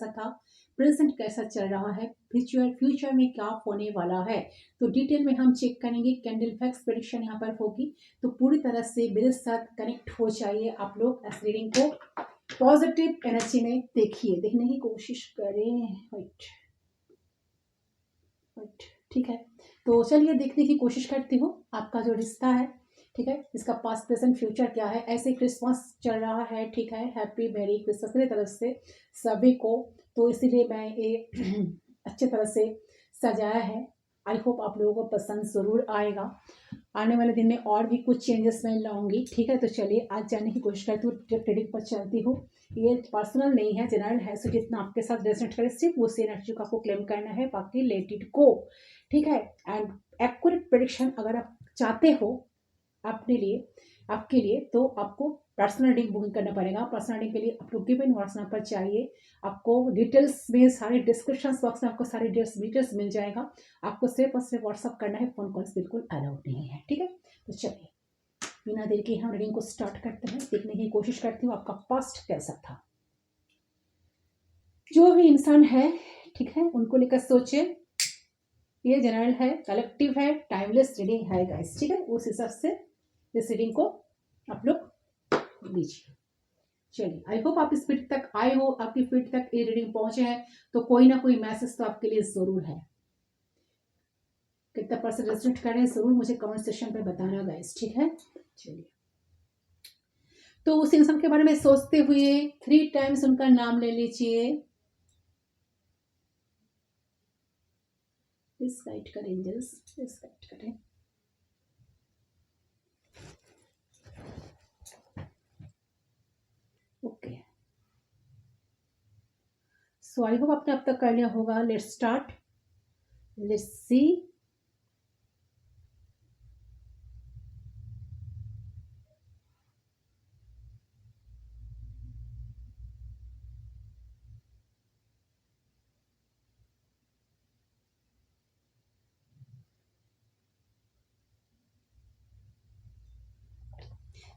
था, प्रेजेंट कैसा चल रहा है, फ्यूचर में क्या होने वाला है, तो डिटेल में हम चेक करेंगे। कैंडल फैक्स प्रेडिक्शन यहाँ पर होगी, तो पूरी तरह से मेरे साथ कनेक्ट हो जाइए आप लोग। इस रीडिंग को पॉजिटिव एनर्जी में देखिए, देखने की कोशिश करें। ठीक है, तो चलिए देखने की कोशिश करती हूँ आपका जो रिश्ता है, ठीक है, इसका पास्ट प्रेजेंट फ्यूचर क्या है। ऐसे क्रिसमस चल रहा है, ठीक है, हैप्पी मैरी क्रिसमस मेरी तरफ से सभी को। तो इसीलिए मैं ये अच्छे तरह से सजाया है। आई होप आप लोगों को पसंद ज़रूर आएगा। आने वाले दिन में और भी कुछ चेंजेस मैं लाऊंगी, ठीक है। तो चलिए आज जाने की कोशिश करती हूँ, ट्रेडिंग पर चलती हूँ। ये पर्सनल नहीं है, जनरल है, सो जितना आपके साथ रेजोनेट करे सिर्फ उस एनर्जी को आपको क्लेम करना है, बाकी लेट इट गो, ठीक है। एंड एक्यूरेट प्रेडिक्शन अगर आप चाहते हो अपने लिए, आपके लिए, तो आपको पर्सनल रीडिंग बुकिंग करना पड़ेगा। पर्सनल रीडिंग के लिए आपको गिवन व्हाट्सएप पर चाहिए, आपको डिटेल्स में सारे डिस्क्रिप्शन बॉक्स में आपको सारे डिटेल्स मिल जाएगा। आपको सिर्फ और सिर्फ व्हाट्सअप करना है, फोन कॉल्स बिल्कुल अलाउड नहीं है, ठीक है। तो चलिए बिना देर के हम रीडिंग को स्टार्ट करते हैं। देखने की कोशिश करती हूँ आपका पास्ट कैसा था। जो भी इंसान है, ठीक है, उनको लेकर सोचे। ये जनरल है, कलेक्टिव है, टाइमलेस रीडिंग है गाइस, ठीक है। उस हिसाब से इस रीडिंग को आप लोग लीजिए। चलिए, आई होप आप इस फीड तक आए हो, आपकी फीड तक ये रीडिंग पहुंचे हैं, तो कोई ना कोई मैसेज तो आपके लिए जरूर है। कितना परसेंट रेजोनेट करें जरूर मुझे कमेंट सेक्शन पे बताना गाइस, ठीक है। चलिए, तो उस इंसान के बारे में सोचते हुए 3 टाइम्स उनका नाम ले लीजिए। प्लीज गाइड करें एंजल्स, प्लीज गाइड करें। ओके, सो आई होप आपने अब तक कर लिया होगा। Let's start, let's see.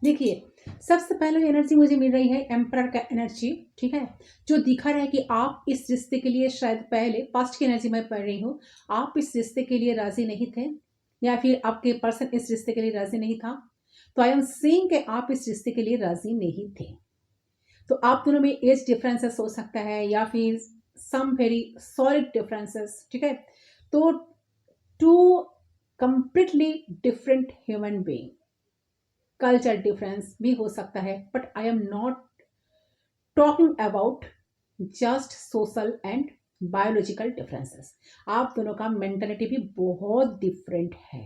देखिए, सबसे पहले एनर्जी मुझे मिल रही है एम्परर का एनर्जी, ठीक है, जो दिखा रहा है कि आप इस रिश्ते के लिए शायद पहले पास्ट की एनर्जी मैं पढ़ रही हूँ, आप इस रिश्ते के लिए राजी नहीं थे, या फिर आपके पर्सन इस रिश्ते के लिए राजी नहीं था। तो आई एम सीइंग कि आप इस रिश्ते के लिए राजी नहीं थे। तो आप दोनों में एज डिफरेंसेस हो सकता है, या फिर सम वेरी सॉलिड डिफरेंसेस, ठीक है। तो two completely different human being, culture difference भी हो सकता है, but I am not talking about just social and biological differences. आप दोनों का मेंटालिटी भी बहुत डिफरेंट है,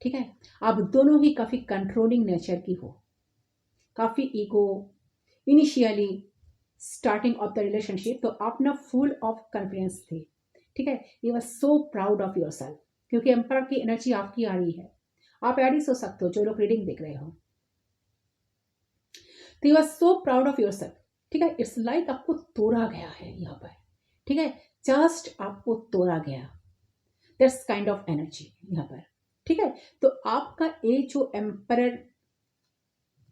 ठीक है। आप दोनों ही काफी कंट्रोलिंग नेचर की हो, काफी ego initially starting of the relationship, तो आप ना फुल ऑफ कॉन्फिडेंस थे, ठीक है। You are so proud of yourself, क्योंकि एम्पायर की एनर्जी आपकी आ रही है। आप एडिस हो सकते हो जो लोग रीडिंग देख रहे हो, तो you are so proud of yourself, ठीक है। इट्स लाइक आपको तोड़ा गया है यहाँ पर, ठीक है, जस्ट आपको तोड़ा गया, दैट्स काइंड ऑफ एनर्जी यहाँ पर, ठीक है। तो आपका ये जो एम्पायर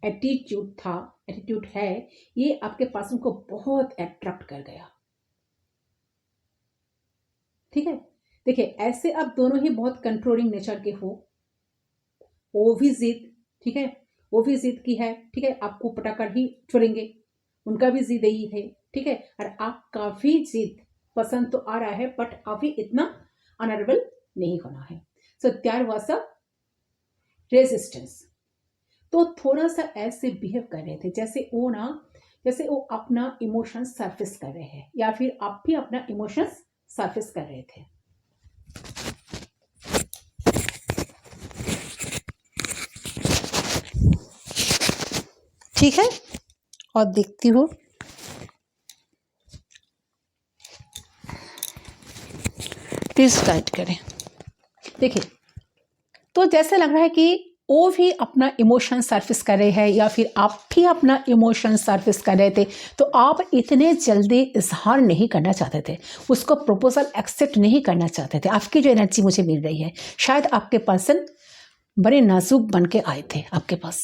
एटीट्यूड है, ये आपके पर्सन को बहुत अट्रैक्ट कर गया, ठीक है। देखिए, ऐसे आप दोनों ही बहुत कंट्रोलिंग नेचर के हो, वो भी जिद, ठीक है, वो भी जिद की है, ठीक है, आपको पटाकर ही छोड़ेंगे, उनका भी जिद यही है, ठीक है। और आपका भी जिद पसंद तो आ रहा है, बट अभी इतना अनरेबल नहीं होना है। So there was a resistance. तो थोड़ा सा ऐसे बिहेव कर रहे थे जैसे वो अपना इमोशन सरफेस कर रहे हैं, या फिर आप भी अपना इमोशंस सरफेस कर रहे थे। ठीक है, और देखती हूँ प्लीज गाइड करें। देखिए, तो जैसे लग रहा है कि वो भी अपना इमोशन सरफेस कर रहे हैं, या फिर आप भी अपना इमोशन सरफेस कर रहे थे, तो आप इतने जल्दी इजहार नहीं करना चाहते थे, उसको प्रपोजल एक्सेप्ट नहीं करना चाहते थे। आपकी जो एनर्जी मुझे मिल रही है, शायद आपके पर्सन बड़े नाजुक बन के आए थे आपके पास,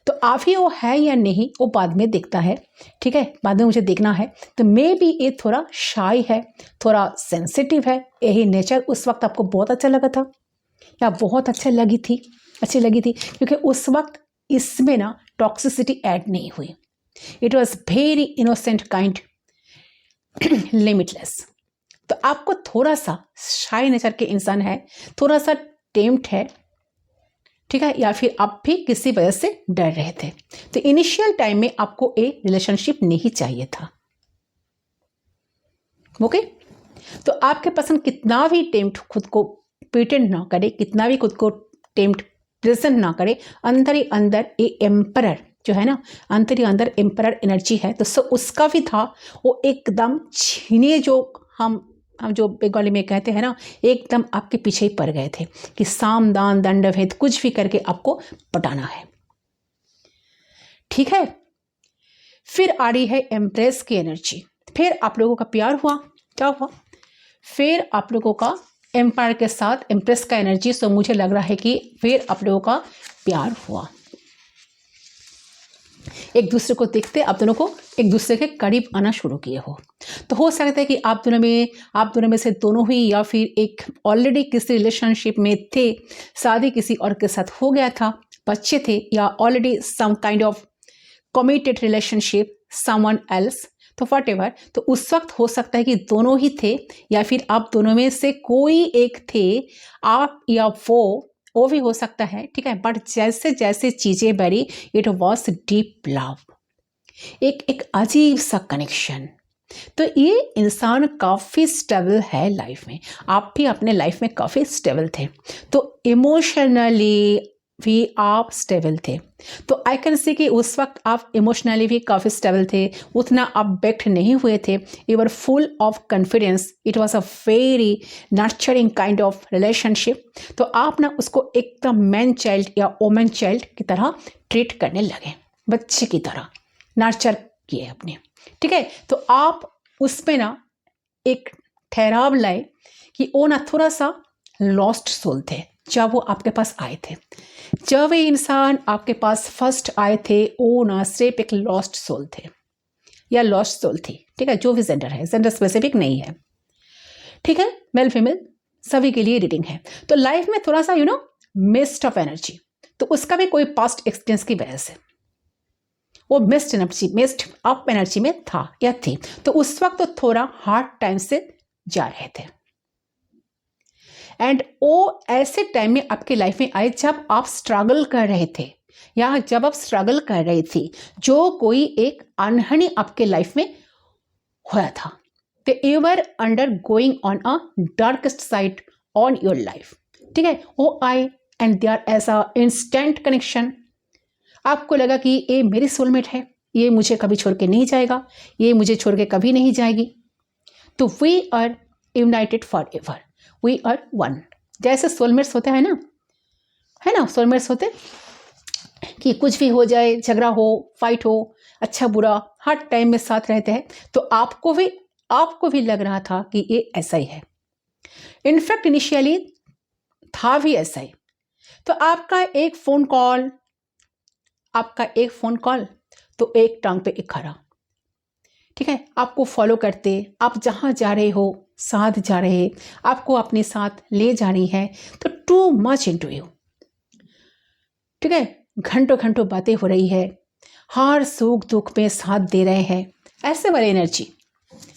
तो आप ही वो है या नहीं वो बाद में दिखता है, ठीक है, बाद में मुझे देखना है। तो मे बी ये थोड़ा शाई है, थोड़ा सेंसिटिव है, यही नेचर उस वक्त आपको बहुत अच्छा लगा था या बहुत अच्छी लगी थी, क्योंकि उस वक्त इसमें ना टॉक्सिसिटी ऐड नहीं हुई। It was very innocent kind, limitless. तो आपको थोड़ा सा शाई नेचर के इंसान है, थोड़ा सा टेम्प्ट है, ठीक है, या फिर आप भी किसी वजह से डर रहे थे। तो इनिशियल टाइम में आपको एक रिलेशनशिप नहीं चाहिए था। ओके, तो आपके पसंद कितना भी टेम्प्ट खुद को प्रिटेंड ना करे, कितना भी खुद को टेम्प्ट प्रेजेंट ना करे, अंदर ही अंदर ये एम्परर जो है ना, अंदर ही अंदर एम्परर एनर्जी है। तो सो उसका भी था, वो एकदम छीने, जो हम जो बंगाली में कहते हैं ना, एकदम आपके पीछे ही पड़ गए थे कि साम दान दंड भेद कुछ भी करके आपको पटाना है, ठीक है। फिर आ रही है एम्प्रेस की एनर्जी। फिर आप लोगों का प्यार हुआ, क्या हुआ, फिर आप लोगों का एम्पायर के साथ एम्प्रेस का एनर्जी। सो मुझे लग रहा है कि फिर आप लोगों का प्यार हुआ, एक दूसरे को देखते आप दोनों को एक दूसरे के करीब आना शुरू किए हो। तो हो सकता है कि आप दोनों में से दोनों ही, या फिर एक ऑलरेडी किसी रिलेशनशिप में थे, शादी किसी और के साथ हो गया था, बच्चे थे, या already some kind of committed relationship someone else. तो वट एवर, तो उस वक्त हो सकता है कि दोनों ही थे, या फिर आप दोनों में से कोई एक थे, आप या वो भी हो सकता है, ठीक है। बट जैसे जैसे चीज़ें बढ़ी, इट वॉज डीप लव, एक अजीब सा कनेक्शन। तो ये इंसान काफ़ी स्टेबल है लाइफ में, आप भी अपने लाइफ में काफ़ी स्टेबल थे, तो इमोशनली भी आप स्टेबल थे। तो आई कैन सी कि उस वक्त आप इमोशनली भी काफ़ी स्टेबल थे, उतना आप बेक्ट नहीं हुए थे, you were full of confidence, it was a very nurturing kind of relationship. तो आप ना उसको एकदम मैन चाइल्ड या वोमेन चाइल्ड की तरह ट्रीट करने लगे, बच्चे की तरह नर्चर किए अपने, ठीक है। तो आप उसमें ना एक ठहराव लाए कि वो ना थोड़ा सा लॉस्ट सोल थे जब वो आपके पास आए थे। जब वे इंसान आपके पास फर्स्ट आए थे, वो ना सिर्फ एक लॉस्ट सोल थे या लॉस्ट सोल थी, ठीक है, जो भी जेंडर है, जेंडर स्पेसिफिक नहीं है, ठीक है, मेल फीमेल सभी के लिए रीडिंग है। तो लाइफ में थोड़ा सा मिस्ट ऑफ एनर्जी, तो उसका भी कोई पास्ट एक्सपीरियंस की वजह से वो मिस्ट अप एनर्जी में था या थी। तो उस वक्त तो थोड़ा हार्ड टाइम से जा रहे थे, एंड वो ऐसे टाइम में आपके लाइफ में आए जब आप स्ट्रगल कर रहे थे, या जब आप स्ट्रगल कर रही थी, जो कोई एक अनहनी आपके लाइफ में हुआ था। तो you were undergoing on a darkest side on your life, ठीक है। वो आए and they are as a instant connection. आपको लगा कि ये मेरी सोलमेट है, ये मुझे कभी छोड़ के नहीं जाएगा, ये मुझे छोड़ के कभी नहीं जाएगी। तो we are united forever, we are one. जैसे सोलमेट्स होते हैं ना, है ना, सोलमेट्स होते कि कुछ भी हो जाए, झगड़ा हो, फाइट हो, अच्छा बुरा, हर टाइम में साथ रहते हैं। तो आपको भी लग रहा था कि ये ऐसा ही है। इनफैक्ट इनिशियली था भी ऐसा ही। तो आपका एक फ़ोन कॉल तो एक टांग पे एक खड़ा, ठीक है। आपको फॉलो करते, आप जहाँ जा रहे हो साथ जा रहे, आपको अपने साथ ले जा रही है, तो टू मच इनटू यू, ठीक है। घंटों घंटों बातें हो रही है, हर सुख दुख में साथ दे रहे हैं, ऐसे वाली एनर्जी।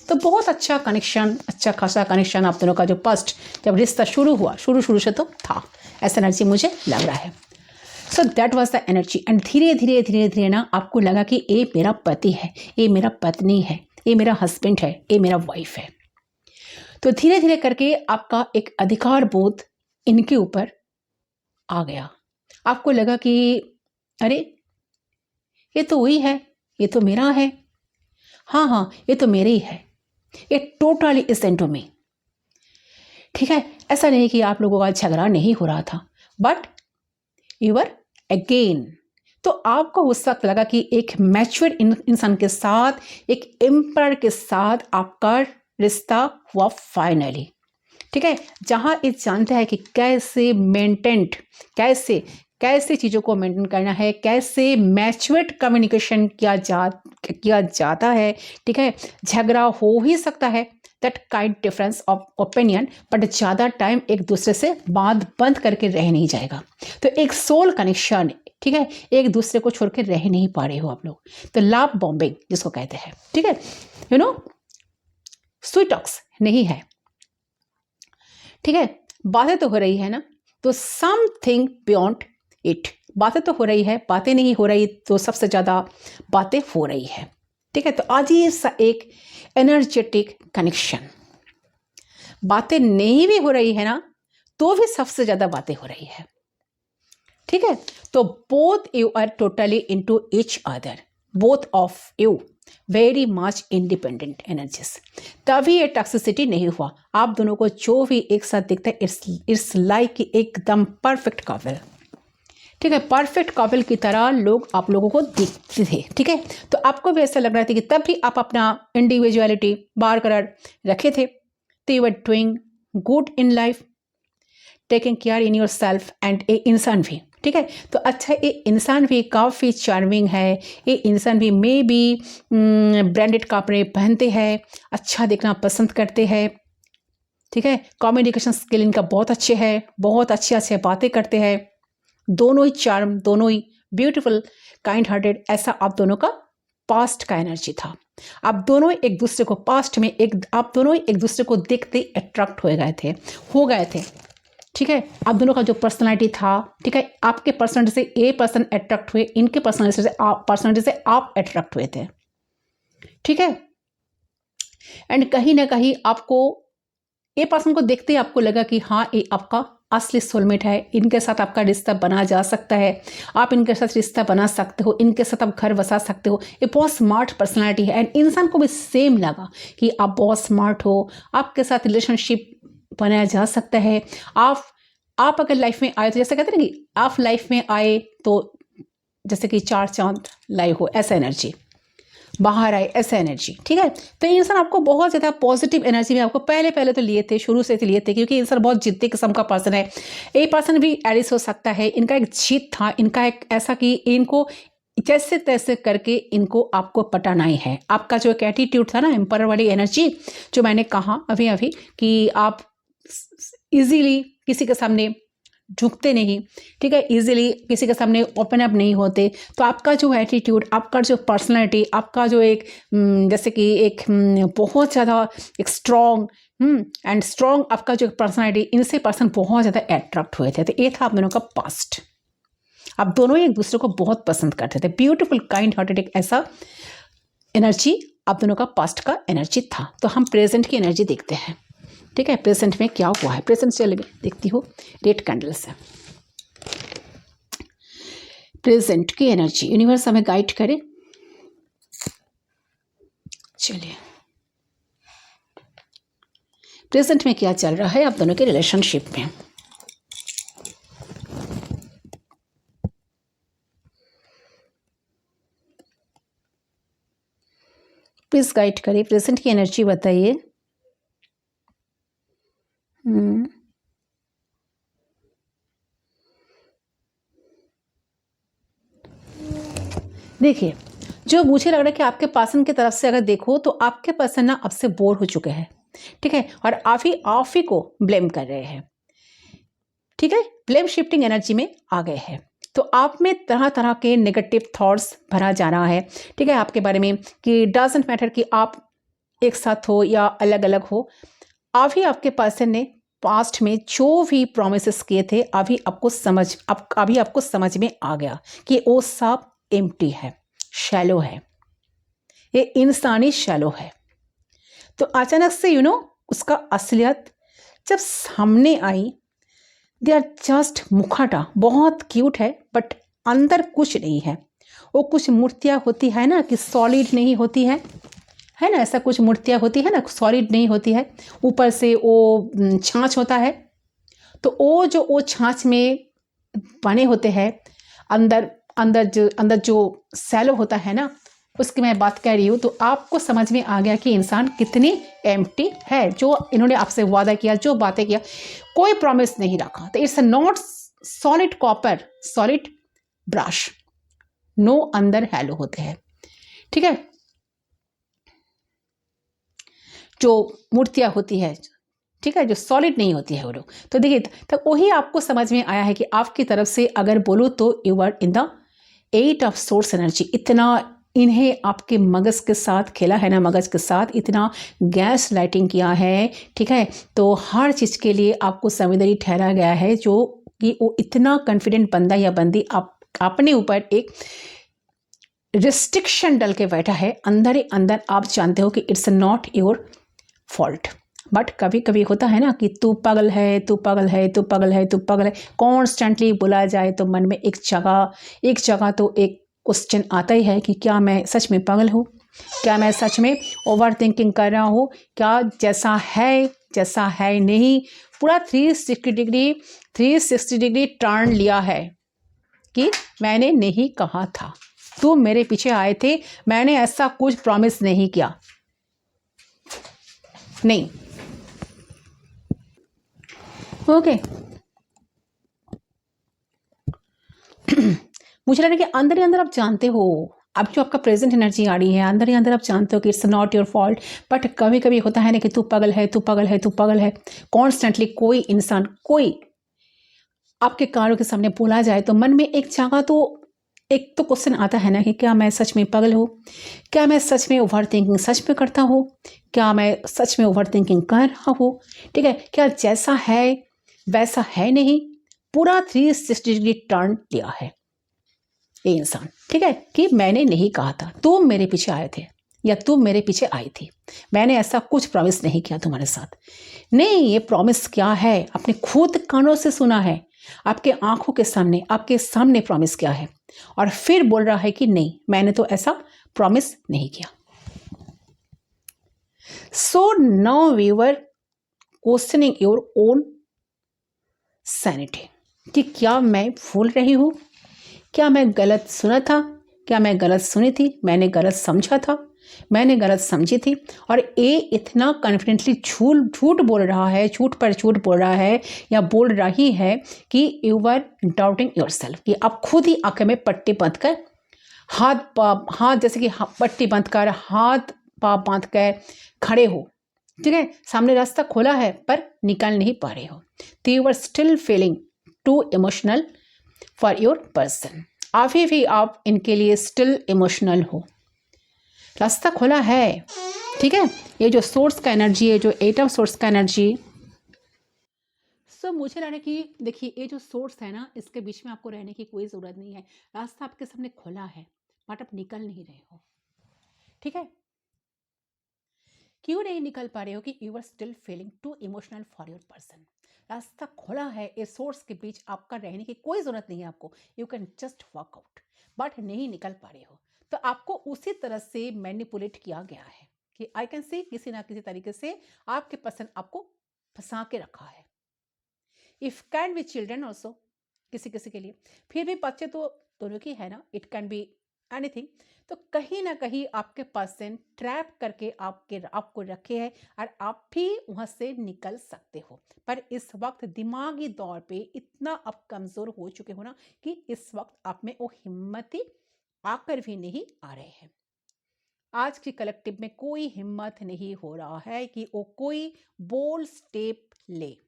तो बहुत अच्छा कनेक्शन, अच्छा खासा कनेक्शन आप दोनों का जो फर्स्ट जब रिश्ता शुरू हुआ, शुरू से तो था, ऐसा एनर्जी मुझे लग रहा है। So that was the energy. And धीरे धीरे ना आपको लगा कि ये मेरा पति है, ये मेरा पत्नी है, ये मेरा हस्बैंड है, ये मेरा वाइफ है। तो धीरे धीरे करके आपका एक अधिकार बोध इनके ऊपर आ गया। आपको लगा कि अरे ये तो वही है, ये तो मेरा है, हाँ ये तो मेरे ही है, ये टोटली इज इनटू मी, ठीक है। ऐसा नहीं कि आप लोगों का झगड़ा नहीं हो रहा था, बट यू वर अगेन। तो आपको उस वक्त लगा कि एक मैच्योर इंसान के साथ, एक एम्पायर के साथ आपका रिश्ता हुआ फाइनली, ठीक है। जहाँ ये जानता है कि कैसे कैसे चीज़ों को मेंटेन करना है, कैसे मैच्योर्ड कम्युनिकेशन किया जाता है, ठीक है। झगड़ा हो ही सकता है, that kind difference of opinion, but ज़्यादा टाइम एक दूसरे से बात बंद करके रह नहीं जाएगा। तो एक सोल कनेक्शन, ठीक है, एक दूसरे को छोड़ के रह नहीं पा रहे हो आप लोग। तो लव बॉम्बिंग जिसको कहते हैं, ठीक है, यू नो, स्वीट टॉक्स नहीं है, ठीक है। बातें तो हो रही है ना, तो समथिंग बियॉन्ड इट, बातें तो हो रही है, बातें नहीं हो रही तो सबसे ज़्यादा बातें हो रही है, ठीक है। तो आज ये एक एनर्जेटिक कनेक्शन, बातें नहीं भी हो रही है ना तो भी सबसे ज़्यादा बातें हो रही है, ठीक है। तो both you are totally into each other, both of you very much independent energies, तभी ये टॉक्सिसिटी नहीं हुआ। आप दोनों को जो भी एक साथ दिखता है, इट्स लाइक एकदम परफेक्ट कपल, ठीक है। परफेक्ट कपल की तरह लोग आप लोगों को दिखते थे, ठीक है। तो आपको भी ऐसा लग रहा था कि तब भी आप अपना इंडिविजुअलिटी बरकरार रखे थे। तो you are doing good in life, taking care in yourself and a इंसान भी, ठीक है। तो अच्छा, ये इंसान भी काफ़ी चार्मिंग है, ये इंसान भी मे बी ब्रांडेड कपड़े पहनते हैं, अच्छा दिखना पसंद करते हैं, ठीक है। कम्युनिकेशन स्किल इनका बहुत अच्छे है, बहुत अच्छे अच्छे बातें करते हैं, दोनों ही चार्म, दोनों ही ब्यूटीफुल, काइंड हार्टेड, ऐसा आप दोनों का पास्ट का एनर्जी था। आप दोनों एक दूसरे को पास्ट में आप दोनों एक दूसरे को देखते अट्रैक्ट हो गए थे, ठीक है। आप दोनों का जो पर्सनालिटी था, ठीक है, आपके पर्सनालिटी से ये पर्सन अट्रैक्ट हुए, इनके पर्सनालिटी से आप अट्रैक्ट हुए थे, ठीक है। एंड कहीं ना कहीं आपको ये पर्सन को देखते ही आपको लगा कि हाँ, ये आपका असली सोलमेट है, इनके साथ आपका रिश्ता बना जा सकता है, आप इनके साथ रिश्ता बना सकते हो, इनके साथ आप घर बसा सकते हो। ये बहुत स्मार्ट पर्सनालिटी है एंड इंसान को भी सेम लगा कि आप बहुत स्मार्ट हो, आपके साथ रिलेशनशिप बनाया जा सकता है। आप अगर लाइफ में आए तो जैसे कहते हैं ना कि आप लाइफ में आए तो जैसे कि 4 चांद लाए हो, ऐसा एनर्जी बाहर आए, ऐसा एनर्जी, ठीक है। तो ये इंसान आपको बहुत ज़्यादा पॉजिटिव एनर्जी में आपको पहले तो लिए थे, शुरू से लिए थे, क्योंकि इंसान बहुत जिद्दी किस्म का पर्सन है। ये पर्सन भी एरिस हो सकता है, इनका एक जिद था, इनका एक ऐसा कि इनको जैसे तैसे करके इनको आपको पटाना ही है। आपका जो एक एटीट्यूड था ना, एम्पायर वाली एनर्जी, जो मैंने कहा अभी कि आप इजीली किसी के सामने झुकते नहीं, ठीक है, इजीली किसी के सामने ओपन अप नहीं होते। तो आपका जो एटीट्यूड, आपका जो पर्सनालिटी, आपका जो एक जैसे कि एक बहुत ज़्यादा एक स्ट्रॉन्ग आपका जो पर्सनालिटी, इनसे पर्सन बहुत ज़्यादा अट्रैक्ट हुए थे। तो ये था आप दोनों का पास्ट, आप दोनों एक दूसरे को बहुत पसंद करते थे, ब्यूटीफुल काइंड हार्टेड, एक ऐसा एनर्जी आप दोनों का पास्ट का एनर्जी था। तो हम प्रेजेंट की एनर्जी देखते हैं, ठीक है, प्रेजेंट में क्या हुआ है। प्रेजेंट चले देखती हूँ, रेड कैंडल से प्रेजेंट की एनर्जी यूनिवर्स हमें गाइड करे। चलिए, प्रेजेंट में क्या चल रहा है आप दोनों के रिलेशनशिप में। प्लीज गाइड करिए, प्रेजेंट की एनर्जी बताइए। देखिए, जो मुझे लग रहा है कि आपके पर्सन की तरफ से अगर देखो तो आपके पर्सन ना आपसे बोर हो चुके हैं, ठीक है, और आप ही को ब्लेम कर रहे हैं, ठीक है, ब्लेम शिफ्टिंग एनर्जी में आ गए हैं। तो आप में तरह तरह के नेगेटिव थॉट्स भरा जा रहा है, ठीक है, आपके बारे में, कि डजंट मैटर कि आप एक साथ हो या अलग अलग हो, अभी आपके पर्सन ने पास्ट में जो भी प्रॉमिसेस किए थे अभी आपको समझ में आ गया कि वो सब एम्प्टी है, शैलो है, ये इंसानी शैलो है। तो अचानक से उसका असलियत जब सामने आई, दे आर जस्ट मुखौटा, बहुत क्यूट है बट अंदर कुछ नहीं है। वो कुछ मूर्तियाँ होती है ना कि सॉलिड नहीं होती है ना, ऐसा कुछ मूर्तियाँ होती है ना, सॉलिड नहीं होती है, ऊपर से वो छाछ होता है। तो वो छाछ में बने होते हैं, अंदर जो सैलो होता है ना, उसकी मैं बात कर रही हूँ। तो आपको समझ में आ गया कि इंसान कितनी एम्प्टी है। जो इन्होंने आपसे वादा किया, जो बातें किया, कोई प्रॉमिस नहीं रखा। तो it's not solid copper, solid brush, no अंदर हैलो होते हैं, ठीक है। जो मूर्तियां होती है, ठीक है, जो सॉलिड नहीं होती है वो लोग। तो देखिए, तो वही आपको समझ में आया है कि आपकी तरफ से अगर बोलो तो you are in the 8 of source energy. इतना इन्हें आपके मगज के साथ खेला है ना, मगज के साथ इतना गैस लाइटिंग किया है, ठीक है। तो हर चीज़ के लिए आपको संवेदनशील ठहरा गया है, जो कि वो इतना कॉन्फिडेंट बंदा या बंदी आप अपने ऊपर एक रिस्ट्रिक्शन डल के बैठा है। अंदर ही अंदर आप जानते हो कि it's not your fault, but कभी कभी होता है ना कि तू पागल है, तू पागल है, तू पागल है, तू पागल है, कॉन्स्टेंटली बोला जाए तो मन में एक जगह तो एक क्वेश्चन आता ही है कि क्या मैं सच में पागल हूँ, क्या मैं सच में ओवर थिंकिंग कर रहा हूँ, क्या जैसा है नहीं। पूरा 360 डिग्री टर्न लिया है कि मैंने नहीं कहा था, तुम मेरे पीछे आए थे, मैंने ऐसा कुछ प्रॉमिस नहीं किया, नहीं। ओके मुझे लग रहा है कि अंदर ही अंदर आप जानते हो, अब जो आपका प्रेजेंट एनर्जी आ रही है, अंदर ही अंदर आप जानते हो कि it's not your fault. But कभी कभी होता है ना कि तू पागल है, तू पागल है, तू पागल है, कॉन्स्टेंटली कोई इंसान, कोई आपके कानों के सामने बोला जाए तो मन में एक जगह तो एक तो क्वेश्चन आता है ना कि क्या मैं सच में पागल हूँ, क्या मैं सच में ओवर थिंकिंग सच में करता हूँ, क्या मैं सच में ओवर थिंकिंग कर रहा हूँ, ठीक है, क्या जैसा है वैसा है नहीं। पूरा 360 डिग्री टर्न लिया है ये इंसान, ठीक है, कि मैंने नहीं कहा था, तुम मेरे पीछे आए थे या तुम मेरे पीछे आई थी, मैंने ऐसा कुछ प्रॉमिस नहीं किया तुम्हारे साथ। नहीं, ये प्रॉमिस क्या है, अपने खुद कानों से सुना है, आपके आंखों के सामने, आपके सामने प्रॉमिस क्या है, और फिर बोल रहा है कि नहीं मैंने तो ऐसा प्रॉमिस नहीं किया। So now we were questioning your own sanity कि क्या मैं भूल रही हूं, क्या मैं गलत सुना था, क्या मैं गलत सुनी थी, मैंने गलत समझा था, मैंने गलत समझी थी। और ये इतना कॉन्फिडेंटली झूठ बोल रहा है, झूठ पर झूठ बोल रहा है या बोल रही है कि यू आर डाउटिंग योरसेल्फ, कि आप खुद ही आंखें में पट्टी बांध कर, हाथ जैसे कि पट्टी बांध कर, हाथ पाँव बांध कर खड़े हो, ठीक है, सामने रास्ता खोला है पर निकल नहीं पा रहे हो। तो you are still feeling too emotional for your person, अभी भी आप इनके लिए स्टिल इमोशनल हो। रास्ता खोला है, ठीक है, ये जो सोर्स का एनर्जी है, जो एटम सोर्स का एनर्जी। सो मुझे लग रहा है कि देखिए ये जो सोर्स है ना, इसके बीच में आपको रहने की कोई ज़रूरत नहीं है, रास्ता आपके सामने खुला है बट आप निकल नहीं रहे हो, ठीक है। क्यों नहीं निकल पा रहे हो कि you are still feeling too emotional for your person. रास्ता खुला है, इस सोर्स के बीच आपका रहने की कोई ज़रूरत नहीं है आपको, you can just walk out, but नहीं निकल पा रहे हो। तो आपको उसी तरह से मैनिपुलेट किया गया है कि आई कैन से किसी ना किसी तरीके से आपके पर्सन आपको फंसा के रखा है। If can be children also, किसी किसी के लिए, फिर भी बच्चे तो दोनों की है ना, इट कैन बी एनीथिंग। तो कहीं ना कहीं आपके पर्सन ट्रैप करके आपको रखे है और आप भी वहां से निकल सकते हो। पर इस वक्त दिमागी तौर पे इतना आप कमजोर हो चुके हो ना कि इस वक्त आप में वो हिम्मत ही आकर भी नहीं आ रहे हैं। आज की कलेक्टिव में कोई हिम्मत नहीं हो रहा है कि वो कोई बोल्ड स्टेप ले,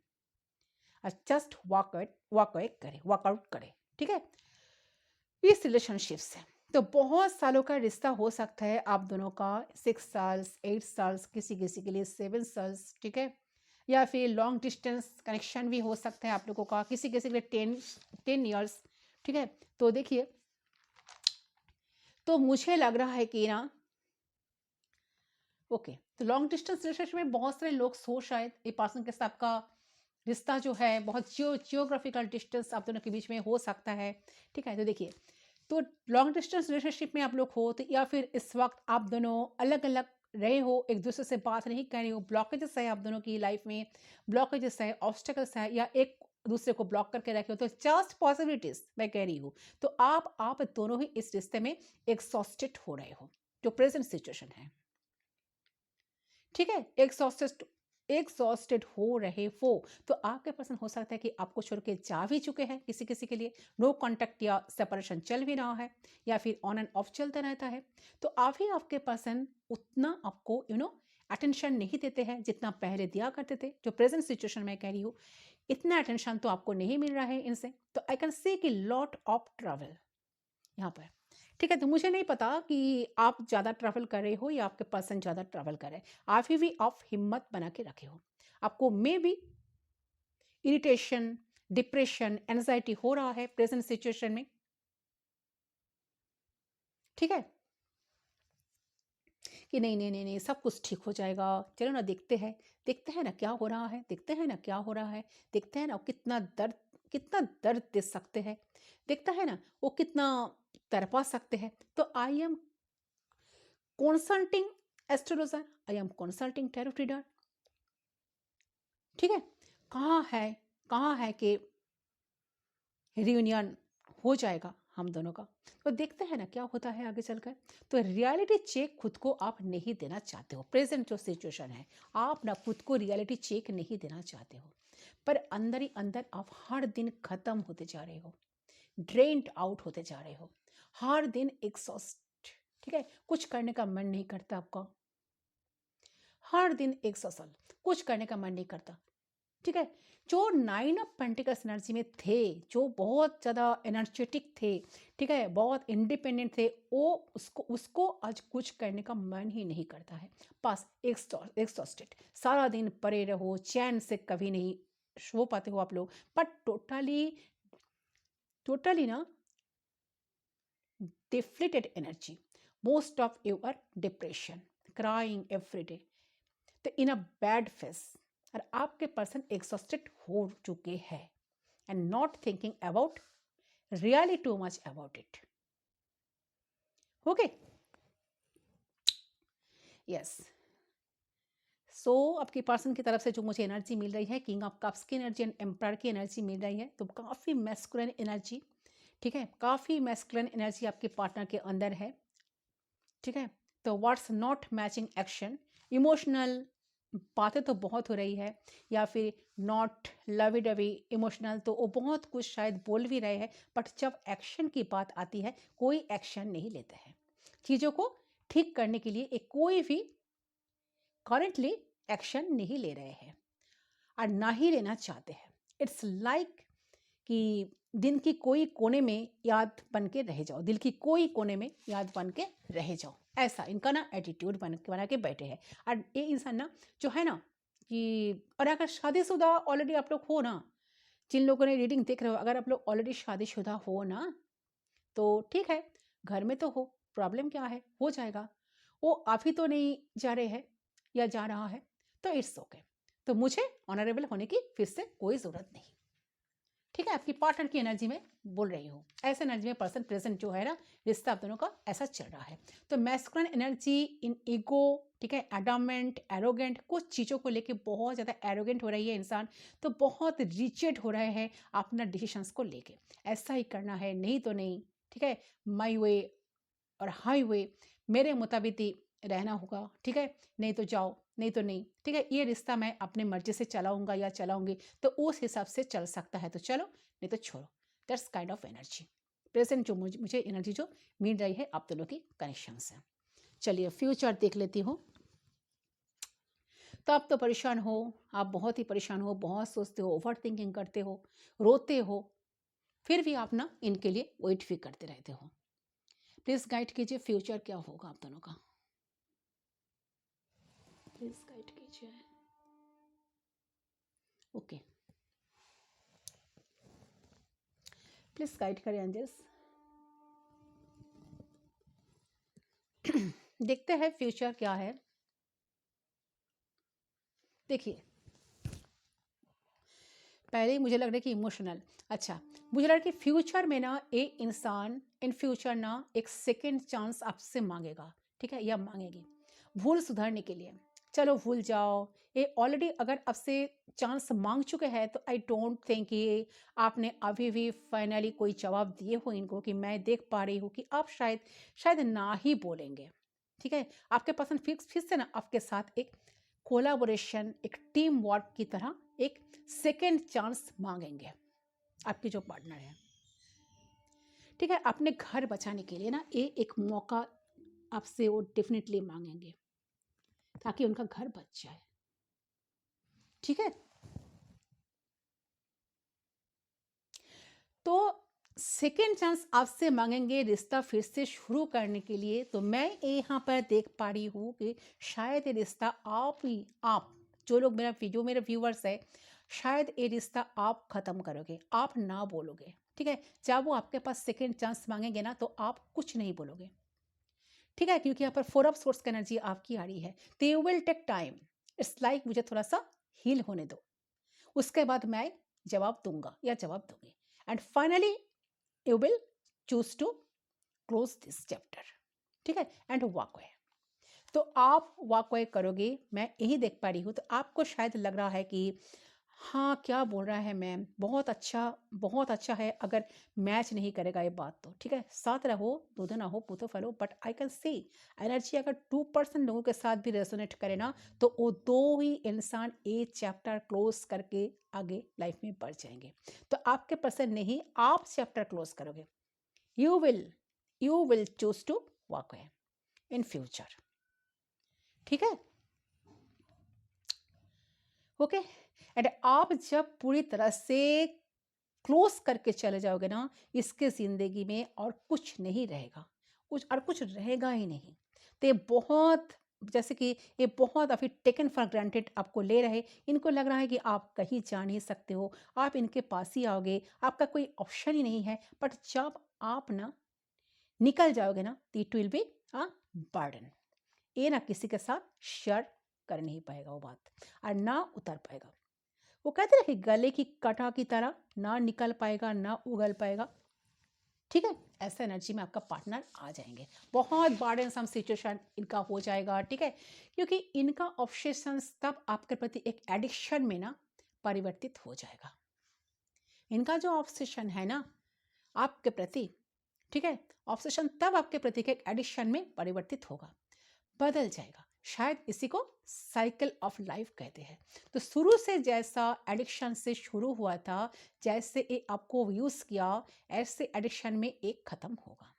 जस्ट वॉकआउट करे, ठीक है। इस रिलेशनशिप से तो बहुत सालों का रिश्ता हो सकता है आप दोनों का, 6 साल 8 साल, किसी किसी के लिए 7 साल, ठीक है, या फिर लॉन्ग डिस्टेंस कनेक्शन भी हो सकता है आप लोगों का, किसी किसी के लिए 10 ईयर्स, ठीक है। तो देखिए, तो मुझे लग रहा है कि ना, ओके, तो लॉन्ग डिस्टेंस रिलेशनशिप में बहुत सारे लोग सो शायद ये पर्सन के साथ आपका रिश्ता जो है बहुत जियोग्राफिकल डिस्टेंस आप दोनों के बीच में हो सकता है, ठीक है। तो देखिए, तो लॉन्ग डिस्टेंस रिलेशनशिप में आप लोग हो तो, या फिर इस वक्त आप दोनों अलग अलग रहे हो, एक दूसरे से बात नहीं कर रहे हो, ब्लॉकेजेस है आप दोनों की लाइफ में, ब्लॉकेजेस है, ऑब्स्टेकल्स है, या एक दूसरे को ब्लॉक करके रखे हो, तो जस्ट पॉसिबिलिटीज मैं कह रही हूँ। तो आप दोनों ही इस रिश्ते में एक्सॉस्टेड हो रहे हो, जो प्रेजेंट सिचुएशन है, ठीक है, एक्सॉस्टेड एग्जॉस्टेड हो रहे हो, तो आपके पर्सन हो सकता है कि आपको छोड़ के जा भी चुके हैं किसी किसी के लिए, नो कांटेक्ट या सेपरेशन चल भी रहा है, या फिर ऑन एंड ऑफ चलता रहता है। तो अभी आपके पर्सन उतना आपको अटेंशन नहीं देते हैं जितना पहले दिया करते थे। जो प्रेजेंट सिचुएशन में कह रही हूँ, इतना अटेंशन तो आपको नहीं मिल रहा है इनसे। तो आई कैन से कि लॉट ऑफ ट्रैवल यहाँ पर, ठीक है। तो मुझे नहीं पता कि आप ज़्यादा ट्रैवल कर रहे हो या आपके पर्सन ज़्यादा ट्रैवल कर रहे हैं। अभी भी आप हिम्मत बना के रखे हो। आपको may be irritation, depression, anxiety हो रहा है प्रेजेंट सिचुएशन में, ठीक है, कि नहीं नहीं नहीं नहीं सब कुछ ठीक हो जाएगा, चलो ना देखते हैं ना क्या हो रहा है, देखते हैं ना क्या हो रहा है, देखते हैं ना वो कितना दर्द दे सकते हैं, देखता है ना वो कितना तड़पा सकते हैं। तो I am consulting astrologer, I am consulting tarot reader, ठीक है। कहाँ है कि रियूनियन हो जाएगा हम दोनों का, तो देखते हैं ना क्या होता है आगे चलकर। तो रियलिटी चेक खुद को आप नहीं देना चाहते हो, प्रेजेंट जो सिचुएशन है आप ना खुद को रियलिटी चेक नहीं देना चाहते हो, पर अंदर ही अंदर आप हर दिन खत्म होते जा रहे हो, ड्रेन्ड आउट होते जा रहे हो, हर दिन एग्जॉस्ट, ठीक है। कुछ करने का मन नहीं करता आपका, हर दिन एग्जॉस्ट, कुछ करने का मन नहीं करता, ठीक है। जो 9 ऑफ पेंटिकल्स एनर्जी में थे, जो बहुत ज़्यादा एनर्जेटिक थे, ठीक है, बहुत इंडिपेंडेंट थे, वो उसको आज कुछ करने का मन ही नहीं करता है। बस एग्जॉस्टेड, सारा दिन पड़े रहो, चैन से कभी नहीं सो पाते हो आप लोग, बट टोटली ना deflated energy, most of you are depression, crying every day, तो इन अ बैड फेस, और आपके पर्सन एग्जॉस्टेड हो चुके हैं and not thinking about really too much about it, okay, yes. So आपके पर्सन की तरफ से जो मुझे एनर्जी मिल रही है, किंग ऑफ कप्स की एनर्जी एंड एम्पायर की एनर्जी मिल रही है, तो काफ़ी मैस्कुलिन एनर्जी, ठीक है, काफ़ी मैस्कुलिन एनर्जी आपके पार्टनर के अंदर है, ठीक है। तो what's not matching action, emotional बातें तो बहुत हो रही है, या फिर नॉट लवी डवी इमोशनल, तो वो बहुत कुछ शायद बोल भी रहे हैं, बट जब एक्शन की बात आती है कोई एक्शन नहीं लेते हैं चीज़ों को ठीक करने के लिए, एक कोई भी करेंटली एक्शन नहीं ले रहे हैं और ना ही लेना चाहते हैं। इट्स लाइक कि दिन की कोई कोने में याद बन के रह जाओ, दिल की कोई कोने में याद बन के रह जाओ, ऐसा इनका ना एटीट्यूड बना के बैठे हैं। और ये इंसान ना जो है ना कि, और अगर शादीशुदा ऑलरेडी आप लोग हो ना, जिन लोगों ने रीडिंग देख रहे हो, अगर आप लोग ऑलरेडी शादीशुदा हो ना, तो ठीक है, घर में तो हो, प्रॉब्लम क्या है, हो जाएगा। वो आप ही तो नहीं जा रहे हैं या जा रहा है, तो इट्स ओके। तो मुझे ऑनरेबल होने की फिर से कोई ज़रूरत नहीं, ठीक है। आपकी पार्टनर की एनर्जी में बोल रही हूँ, ऐसे एनर्जी में पर्सन प्रेजेंट जो है ना, रिश्ता आप दोनों का ऐसा चल रहा है। तो मैस्कुलिन एनर्जी इन ईगो, ठीक है, एडमेंट, एरोगेंट, कुछ चीज़ों को लेके बहुत ज़्यादा एरोगेंट हो रही है इंसान, तो बहुत रिजिड हो रहे हैं अपना डिसीशंस को लेके, ऐसा ही करना है, नहीं तो नहीं, ठीक है, माई वे और हाई वे, मेरे मुताबिक ही रहना होगा, ठीक है, नहीं तो जाओ, नहीं तो नहीं, ठीक है, ये रिश्ता मैं अपने मर्जी से चलाऊंगा या चलाऊंगी, तो उस हिसाब से चल सकता है तो चलो, नहीं तो छोड़ो। That's kind of energy present जो मुझे एनर्जी जो मिल रही है आप दोनों की कनेक्शन से। चलिए फ्यूचर देख लेती हूँ। तो आप तो परेशान हो, आप बहुत ही परेशान हो, बहुत सोचते हो, ओवर थिंकिंग करते हो, रोते हो, फिर भी आप ना इनके लिए वेट भी करते रहते हो। प्लीज गाइड कीजिए फ्यूचर क्या होगा आप दोनों का, प्लीज गाइड कीजिए। ओके, प्लीज गाइड करें एंजल्स। देखते हैं फ्यूचर क्या है। देखिए पहले ही मुझे लग रहा है कि इमोशनल, अच्छा, मुझे लग रहा है कि फ्यूचर में ना एक इंसान इन फ्यूचर ना एक सेकेंड चांस आपसे मांगेगा, ठीक है, या मांगेगी भूल सुधारने के लिए। चलो भूल जाओ, ये ऑलरेडी अगर आपसे चांस मांग चुके हैं तो आई डोंट थिंक कि आपने अभी भी फाइनली कोई जवाब दिए हो इनको, कि मैं देख पा रही हूँ कि आप शायद ना ही बोलेंगे, ठीक है। आपके पर्सन फिर से ना आपके साथ एक कोलाबोरेशन, एक टीम वर्क की तरह एक सेकेंड चांस मांगेंगे आपके जो पार्टनर है। ठीक है, अपने घर बचाने के लिए ना ये एक मौका आपसे वो डेफिनेटली मांगेंगे ताकि उनका घर बच जाए। ठीक है, तो सेकेंड चांस आपसे मांगेंगे रिश्ता फिर से शुरू करने के लिए। तो मैं यहाँ पर देख पा रही हूँ कि शायद ये रिश्ता आप जो लोग जो मेरे व्यूवर्स है, शायद ये रिश्ता आप खत्म करोगे, आप ना बोलोगे। ठीक है, जब वो आपके पास सेकेंड चांस मांगेंगे ना तो आप कुछ नहीं बोलोगे। ठीक है, क्योंकि यहाँ पर 4 ऑफ सोर्स की एनर्जी आपकी आ रही है। तो you will take time, it's like मुझे थोड़ा सा हील होने दो, उसके बाद मैं जवाब दूंगा या जवाब दूंगी, and finally you will choose to close this chapter. ठीक है, एंड वॉक अवे। तो आप वॉक अवे करोगे, मैं यही देख पा रही हूँ। तो आपको शायद लग रहा है कि हाँ, क्या बोल रहा है मैम, बहुत अच्छा है अगर मैच नहीं करेगा ये बात तो। ठीक है, साथ रहो, दूध ना हो पूतो फलो, but I can see energy अगर 2% लोगों के साथ भी रेजोनेट करे ना तो वो दो ही इंसान ये चैप्टर क्लोज करके आगे लाइफ में बढ़ जाएंगे। तो आपके पर्सन नहीं, आप चैप्टर क्लोज करोगे। You will choose to walk away in future. ठीक है, ओके। एंड आप जब पूरी तरह से क्लोज करके चले जाओगे ना, इसके जिंदगी में और कुछ नहीं रहेगा, कुछ रहेगा ही नहीं। तो ये बहुत, जैसे कि ये बहुत अभी टेकन फॉर ग्रांटेड आपको ले रहे, इनको लग रहा है कि आप कहीं जा नहीं सकते हो, आप इनके पास ही आओगे, आपका कोई ऑप्शन ही नहीं है। बट जब आप ना निकल जाओगे ना तो it will be a burden. ये ना किसी के साथ शेयर कर नहीं पाएगा वो बात, और ना उतर पाएगा। वो कहते हैं कि गले की कटा की तरह ना निकल पाएगा ना उगल पाएगा। ठीक है, ऐसा एनर्जी में आपका पार्टनर आ जाएंगे, बहुत बर्डनसम सिचुएशन इनका हो जाएगा। ठीक है, क्योंकि इनका ऑब्सेशन तब आपके प्रति एक एडिक्शन में ना परिवर्तित हो जाएगा। इनका जो ऑब्सेशन है ना आपके प्रति, ठीक है, ऑब्सेशन तब आपके प्रति एक एडिक्शन में परिवर्तित होगा, बदल जाएगा। शायद इसी को साइकिल ऑफ लाइफ कहते हैं। तो शुरू से जैसा एडिक्शन से शुरू हुआ था, जैसे ये आपको यूज किया, ऐसे एडिक्शन में एक खत्म होगा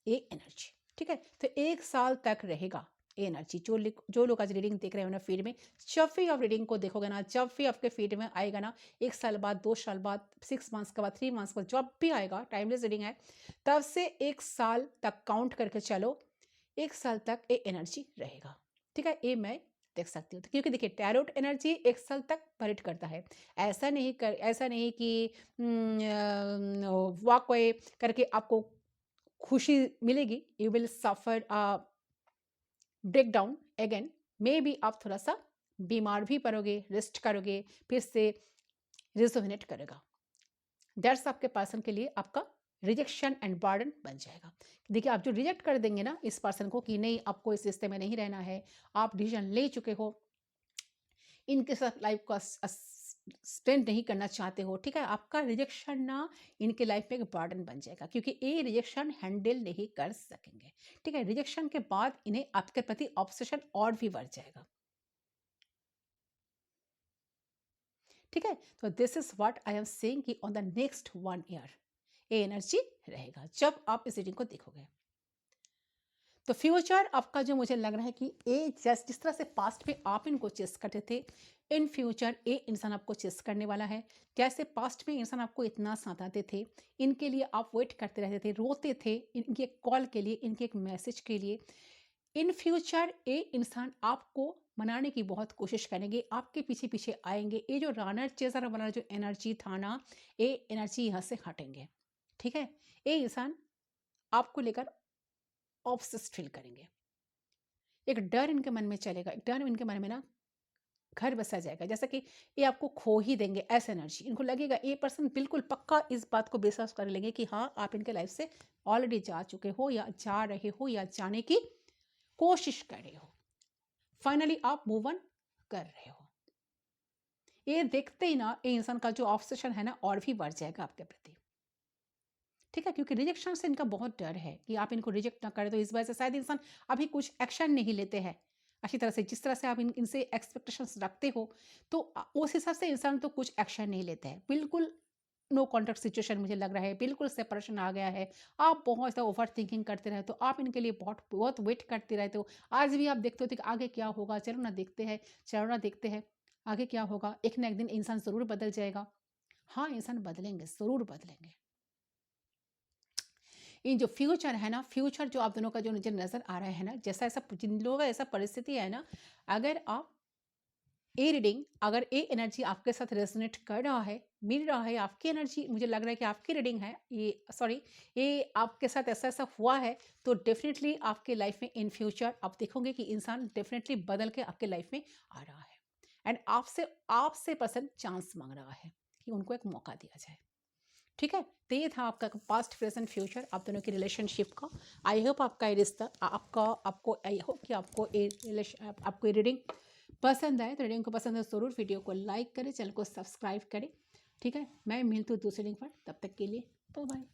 ये एनर्जी। ठीक है, तो 1 साल तक रहेगा ये एनर्जी। जो लोग आज रीडिंग देख रहे हो ना फीड में, जब भी आप रीडिंग को देखोगे ना, जब भी आपके फीड में आएगा ना, 1 साल बाद, 2 साल बाद, 6 मंथ्स के बाद, 3 मंथ्स के बाद, जब भी आएगा, टाइमलेस रीडिंग है, तब से 1 साल तक काउंट करके चलो, 1 साल तक ये एनर्जी रहेगा। ठीक है, ये मैं देख सकती हूँ। तो क्योंकि देखिए टैरोट एनर्जी 1 साल तक परेड करता है। ऐसा नहीं कि वॉक अवे करके आपको खुशी मिलेगी, you will suffer break down again. Maybe आप थोड़ा सा बीमार भी पड़ोगे, रेस्ट करोगे, फिर से रिजोनेट करेगा। दैट्स आपके पर्सन के लिए आपका रिजेक्शन एंड बर्डन बन जाएगा। देखिए, आप जो रिजेक्ट कर देंगे ना इस पर्सन को कि नहीं आपको इस रिश्ते में नहीं रहना है, आप डिसीजन ले चुके हो, इनके साथ लाइफ को स्पेंड नहीं करना चाहते हो। ठीक है, आपका रिजेक्शन ना इनके लाइफ में एक बर्डन बन जाएगा, क्योंकि ये रिजेक्शन हैंडल नहीं कर सकेंगे। ठीक है, रिजेक्शन के बाद इन्हें आपके प्रति ऑब्सेशन और भी बढ़ जाएगा। ठीक है, तो this is what I am saying कि ऑन द नेक्स्ट 1 ईयर ये एनर्जी रहेगा जब आप इस रीडिंग को देखोगे। तो फ्यूचर आपका जो मुझे लग रहा है कि ये जिस तरह से पास्ट में आप इनको चेस करते थे, इन फ्यूचर ये इंसान आपको चेस करने वाला है। जैसे पास्ट में इंसान आपको इतना सताते थे, इनके लिए आप वेट करते रहते थे, रोते थे इनके एक कॉल के लिए, इनके एक मैसेज के लिए। इन फ्यूचर ये इंसान आपको मनाने की बहुत कोशिश करेंगे, आपके पीछे पीछे आएंगे। ये जो रनर चेजर वाला जो एनर्जी था ना, ये एनर्जी यहाँ से हटेंगे। ठीक है, ये इंसान आपको लेकर ऑब्सेस्ड फील करेंगे, एक डर इनके मन में चलेगा, एक डर इनके मन में ना घर बसा जाएगा, जैसा कि ये आपको खो ही देंगे। ऐसा एनर्जी इनको लगेगा, ये पर्सन बिल्कुल पक्का इस बात को विश्वास कर लेंगे कि हाँ आप इनके लाइफ से ऑलरेडी जा चुके हो या जा रहे हो या जाने की कोशिश कर रहे हो, फाइनली आप मूव ऑन कर रहे हो। ये देखते ही ना ये इंसान का जो ऑब्सेशन है ना और भी बढ़ जाएगा आपके प्रति। ठीक है, क्योंकि रिजेक्शन से इनका बहुत डर है कि आप इनको रिजेक्ट ना करें, तो इस वजह से शायद इंसान अभी कुछ एक्शन नहीं लेते हैं। अच्छी तरह से, जिस तरह से आप इनसे एक्सपेक्टेशंस रखते हो, तो उस हिसाब से इंसान तो कुछ एक्शन नहीं लेते हैं। बिल्कुल नो कॉन्टैक्ट सिचुएशन मुझे लग रहा है, बिल्कुल सेपरेशन आ गया है। आप बहुत ज़्यादा ओवरथिंकिंग करते रहते हो, आप इनके लिए बहुत बहुत वेट करते रहते हो। आज भी आप देखते हो कि आगे क्या होगा, चलो ना देखते हैं, चलो ना देखते हैं, आगे क्या होगा। एक ना एक दिन इंसान ज़रूर बदल जाएगा। हाँ, इंसान बदलेंगे, ज़रूर बदलेंगे। ये जो फ्यूचर है ना, फ्यूचर जो आप दोनों का जो मुझे नज़र आ रहा है ना, जैसा ऐसा जिन लोगों का ऐसा परिस्थिति है ना, अगर आप ये रीडिंग, अगर ये एनर्जी आपके साथ रेजोनेट कर रहा है, मिल रहा है, आपकी एनर्जी मुझे लग रहा है कि आपकी रीडिंग है ये, सॉरी, ये आपके साथ ऐसा ऐसा हुआ है, तो डेफिनेटली आपके लाइफ में इन फ्यूचर आप देखोगे कि इंसान डेफिनेटली बदल के आपके लाइफ में आ रहा है। एंड आपसे आपसे पर्सन चांस मांग रहा है कि उनको एक मौका दिया जाए। ठीक है, तो ये था आपका पास्ट प्रेजेंट फ्यूचर आप दोनों की रिलेशनशिप का। आई होप आपका ये रिश्ता आपको आई होप कि आपको ये आपको ये रीडिंग पसंद आए। तो रीडिंग को पसंद है ज़रूर वीडियो को लाइक करें, चैनल को सब्सक्राइब करें। ठीक है, मैं मिलती हूँ दूसरे लिंक पर, तब तक के लिए बाय बाय।